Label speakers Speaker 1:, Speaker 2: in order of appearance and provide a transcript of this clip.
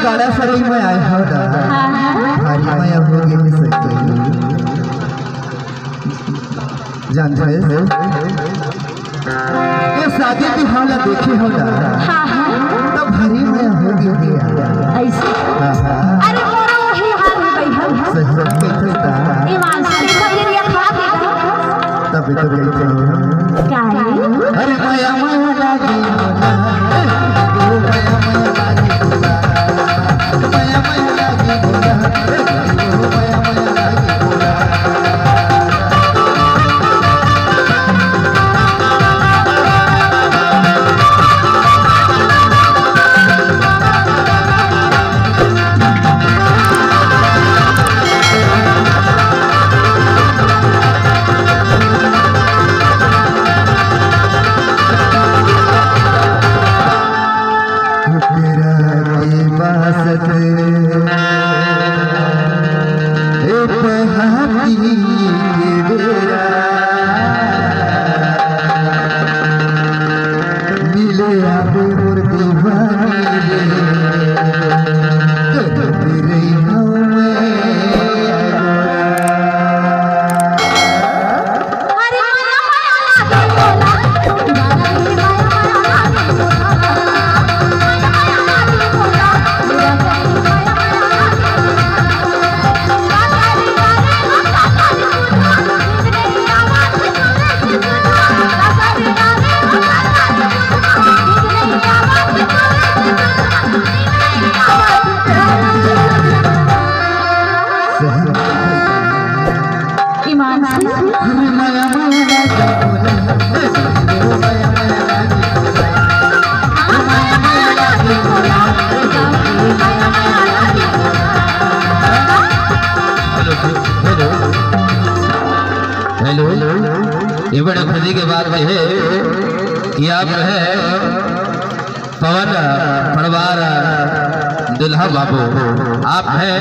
Speaker 1: काला सराई में आया हो ना भारी माया हो गई सच्चाई जान रहे ये शादी की हालत देखे हो ना तब भारी माया हो गई
Speaker 2: ऐसे अरे मोरा वही हाल है भाई
Speaker 1: सही कैसे था
Speaker 2: ईमान से खबरिया खा के
Speaker 1: तब तो गई थी
Speaker 2: क्या है
Speaker 1: अरे माया माया लागी मोला ओ माया माया लागी मोला माया माया लागी मोला ओ माया माया लागी मोला हेलो ये बड़ा खुशी की बात है कि आप है पवन परिवार दुल्हा बाबू आप है